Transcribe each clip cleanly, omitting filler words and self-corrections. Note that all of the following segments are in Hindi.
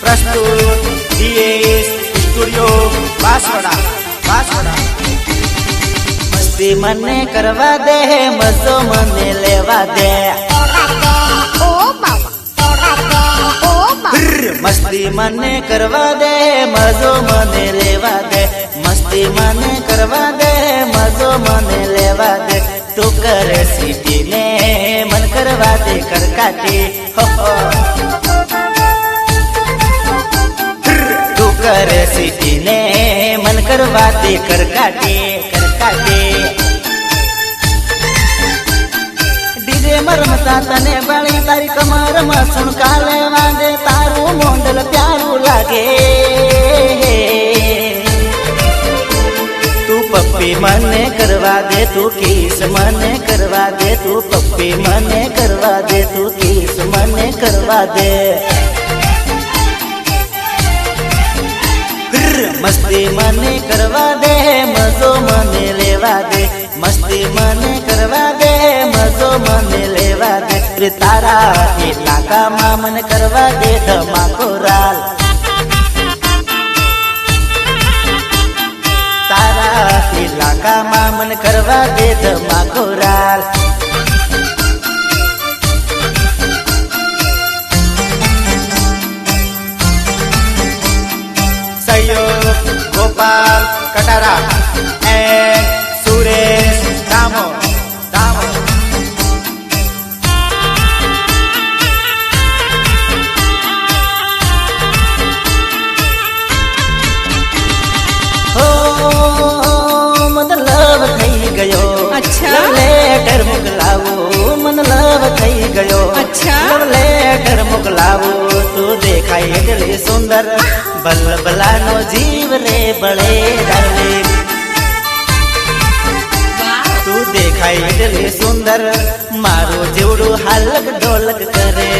प्रस्तुत DS स्टूडियो बांसवाड़ा। मस्ती मने करवा दे, मजो मने लेवा दे। मस्ती मने करवा दे, मजो मने लेवा दे। मस्ती मने करवा दे, मजो मने लेवा दे। तू कर सीटी ने मन करवा दे कर काटी हो। तू कर सीटी ने मन करवा दे कर काटी डीजे मरमता तने बड़ी तारी कमर में सुनका लेवा दे। तारू मोंडल प्यारू लागे, तू पप्पी मने करवा दे, तू किस मने करवा दे। तू पप्पी मने करवा दे, तू किस मने करवा दे। मस्ती मने करवा दे, मजो मने लेवा दे। मस्ती मने करवा दे, मजो मने लेवा दे। तारा इलाका मा मन करवा दे धमाकोराल। तारा इलाका मा मन करवा दे धमाकोराल। सहयोग गोपाल कटारा एंड सुरेश दामो। अच्छा लव लेटर मोकलावो, मन लव थई गयो। अच्छा लव लेटर मोकलावो, तू देखाई एटली सुंदर, बल बलानो जीव रे बड़े डाले। तू देखाई एटली सुंदर, मारो जेवड़ू हालक ढोलक करे।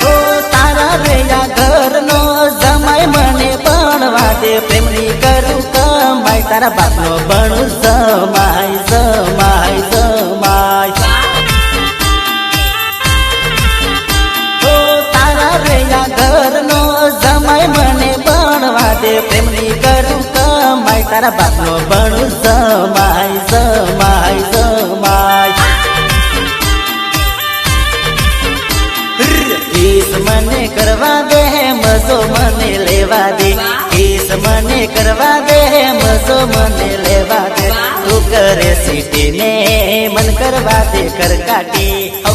ओ तारा रे या घर नो जमाई मने बनवा दे। प्रेमनी करू कमाई, तारा बाप नो बनू जमाई जमाई जमाई। ओ तारा रे या घर नो जमाई मने बनवा दे। प्रेमनी करू कमाई, तारा बाप नो बनू जमाई जमाई जमाई। किस मने करवा दे, मजो मने लेवा दे। किस मने करवा दे, मजो मने लेवा दे। तू कर सीटी ने मन करवा दे कर काटी हो।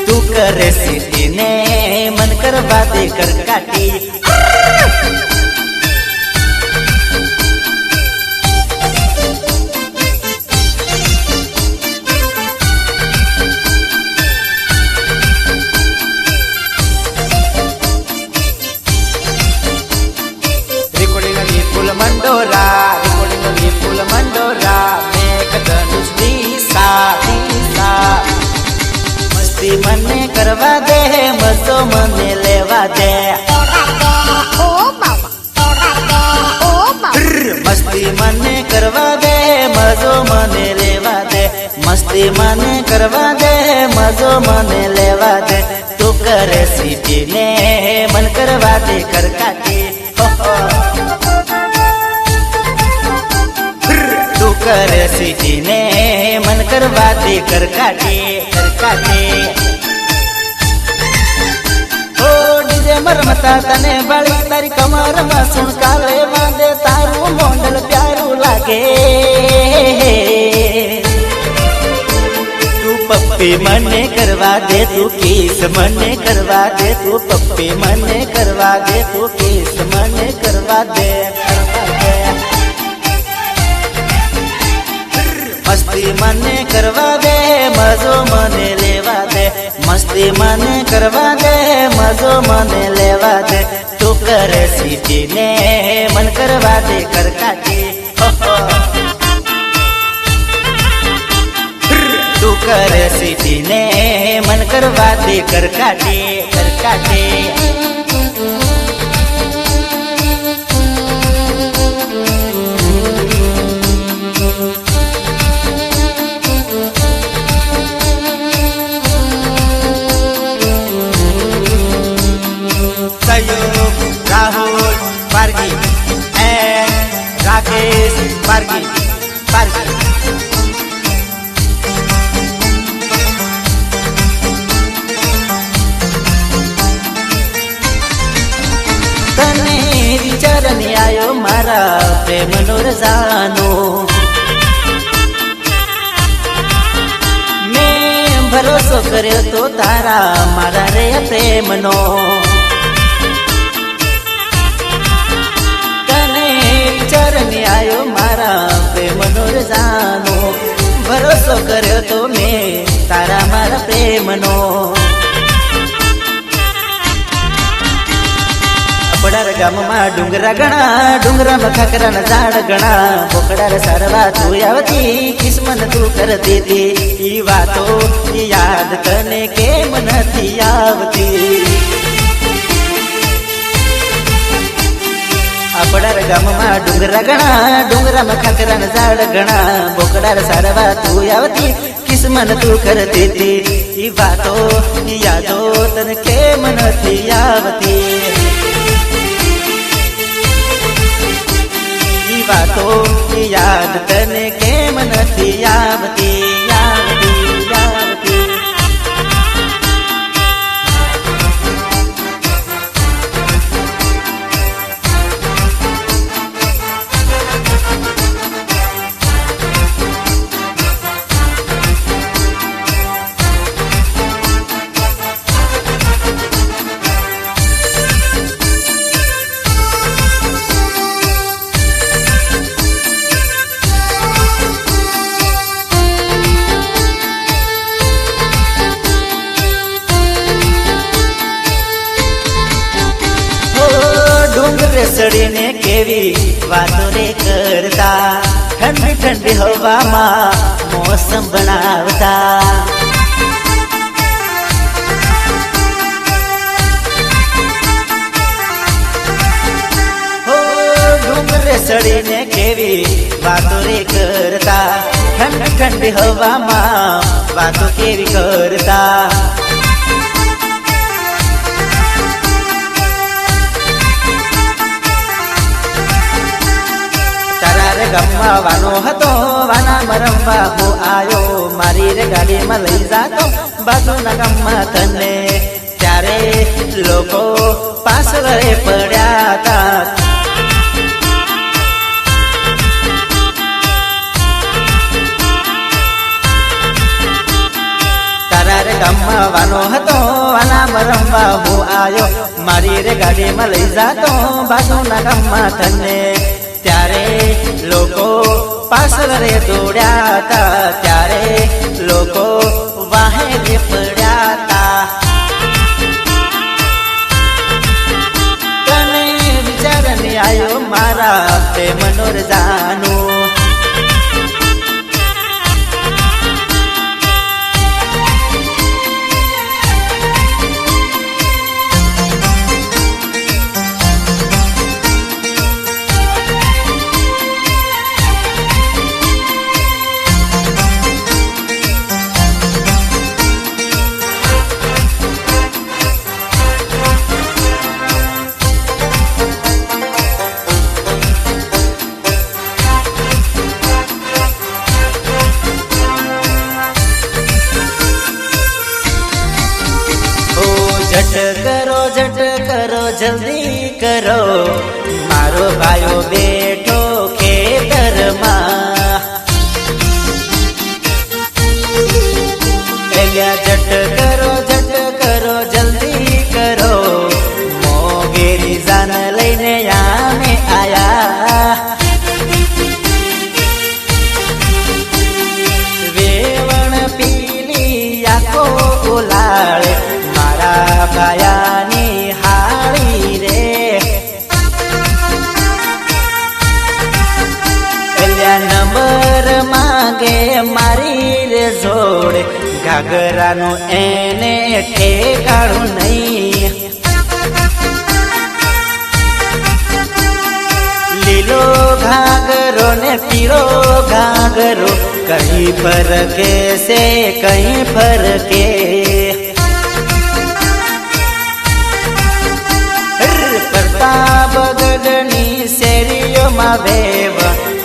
तू कर सीटी ने मन करवा दे कर काटी। फुल मंडोरा मेघधनुष दिशा। मस्ती मने करवा दे, मजो मने लेवा दे। मस्ती मने करवा दे, मजो मने लेवा दे। मस्ती मने करवा दे, मजो मने लेवा दे। तू कर सीटी ने मन करवा दे कर काटी हो। तू कर सीटी ने मन करवा दे कर काटी ओ डीजे मरमता तने बड़ी तारी कमर में सुनका लेवा दे। तारू मोंडल प्यारू लागे, तू पप्पी मने करवा दे, तू किस मने करवा दे। तू पप्पी मने करवा दे, तू किस मने करवा दे। मस्ती मने करवा दे, मजो मने लेवा दे। मस्ती मने करवा दे, मजो मने लेवा दे। तू कर सीटी ने मन करवा दे कर काटी हो। तू कर सीटी ने मन करवा दे कर काटी। आयो मारा प्रेम नो रजानो। मैं भरोसो कर्यो तो तारा मारा रे प्रेम नो। तने चरणी आयो मारा प्रेम नो रजानो। भरोसो कर्यो तो मैं तारा मारा प्रेम नो। बोकडार गाम में डूंगरा गणा, डूंगरा में खाकरा न झाड़ गणा। बोकडार सरवा तू आवती, किस्मत तू करती थी। ई वातो याद तने केम नथी आवती। बोकडार गाम में डूंगरा गणा, डूंगरा में खाकरा न झाड़ गणा। बोकडार सरवा तू आवती, किस्मत तू करती थी। ई वातो यादो तने केम नथी आवती। वातो याद तने केम नथी आवती, आवती, आवती। सड़ी ने केवी वातो रे करता। ठंडी ठंडी हवा में मौसम बनावता। हो डूंगरे सड़ी ने केवी वातो रे करता। ठंडी ठंडी हवा में वातो केवी करता। गम्मा वानो हतो वाना मरम्बा हो आयो। मारी रे गाड़ी में लई जातो बाजू ना गम्मा तने। त्यारे लोको पास रे पड्या था। तारा रे गम्मा वानो हतो वाना मरम्बा हो आयो। मारी रे गाड़ी में लई जातो बाजू ना गम्मा तने। त्यारे लोको पासल रे दौड्या था। त्यारे लोको वाहे रे पड्या था। तने विचारने आयो मारा प्रेम नो रजानो। झट करो जल्दी करो। मारो भायो बेठो खेतर मां। झट करो जल्दी करो। मोगेरी जान लईने यामे आया। वेवण पीली आखो उलाळे मारा कायानी हाड़ी रे। नंबर मांगे मारी रे जोड़। घाघरा नो एने ठेकाणु नहीं। लीलो घाघरो ने पीरो घाघरो। कहीं फरके से कहीं फरके। बगड़नी शेरियो मा वेव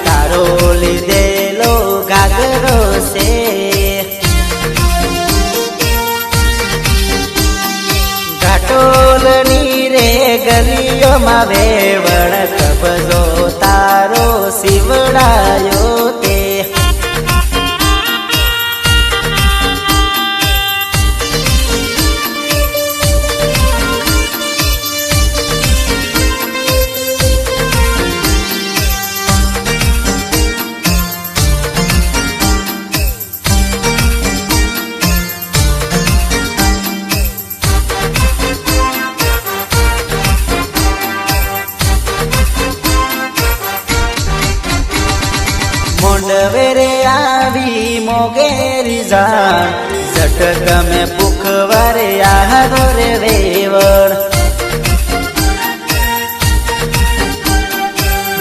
तारो लीधेलो घाघरो से। घाटोलनी रे ગલીઓમાં વેવણ કબજો તારો શિવડાયો તે મોંડવેરે આવી મોગેરી જાણ ઝટક મેં પુખવારે આહરો રે વેવણ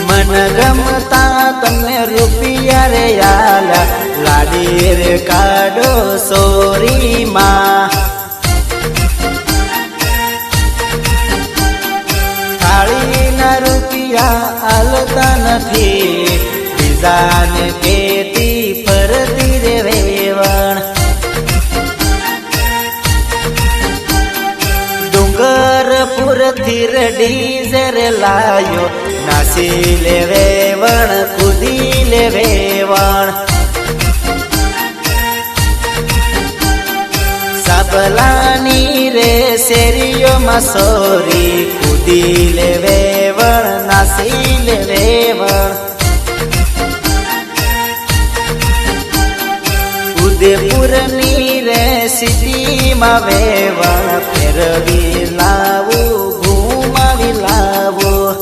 મન ગમતા તમને રૂપિયા રે આલા લાડી રે કાઢો સોરીમાં થાળીના રૂપિયા આલતા નથી જાને કેતી ફરતી રે વેવણ ડુંગરપુરથી રે ડીઝર લાયો નાસી લે વેવણ કૂદી લે વેવણ સાબલાની રે શેરીઓમાં સોરી કૂદી લે વેવણ નાસી લે વેવણ ઉદયપુરની રે સિટીમાં વેવણ ફેરવી લાવું ઘુમાવી લાવું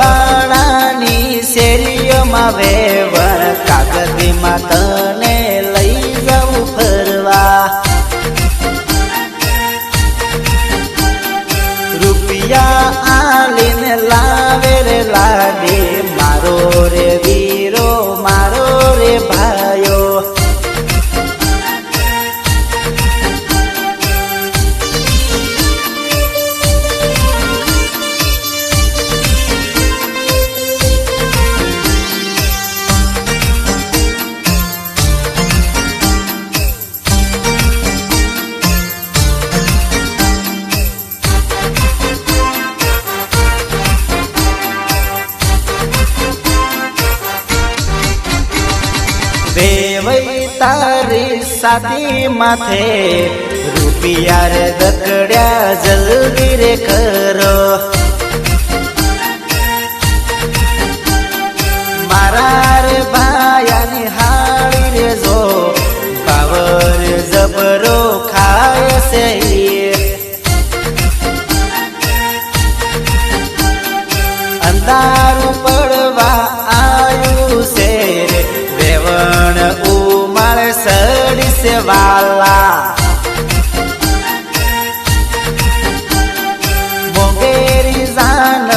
બાસવાડાની શેરીઓમાં વેવણ કાગદીમાં તને લઈ જાઉં ફરવા રૂપિયા આલીને લાવે રે લાડી મારો રે વીરો મારો રે ભાયો વેવઈ તારી સાથી માથે રૂપિયા રે દકડ્યા જલ્દી રે કરો મારા રે ભાયાની હાળી રે જો પાવર જબરો ખાય છે અંધારું પડવા આવ્યું છે વેવણ ઉમાળ સડી સે વાલા મોગેરી જાન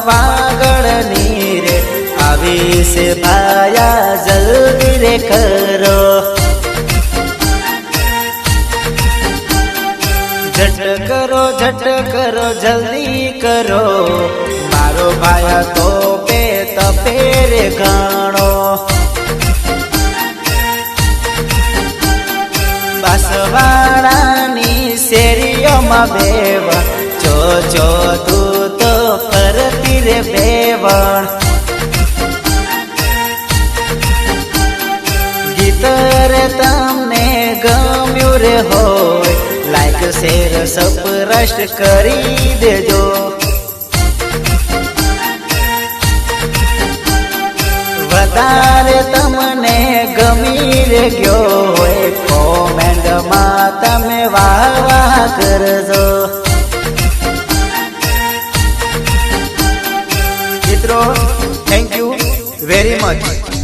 વાગડની રે આવી સે ભાયા જલ્દી રે કરો ઝટ કરો જલ્દી કરો મારો ભાયા તો પે તપે રે ઘણો બાસવાડાની શેરીઓમાં વેવણ ચો તું તો ફરતી રે વેવણ ગીત રે તમને ગમ્યું રે હોય લાઈક શેર સબસ્ક્રાઇબ કરી દેજો વધારે તમને ગમી રે ગયો હોય કોમેન્ટમાં તમે વાહ વાહ કરજો મિત્રો થેન્ક યુ વેરી મચ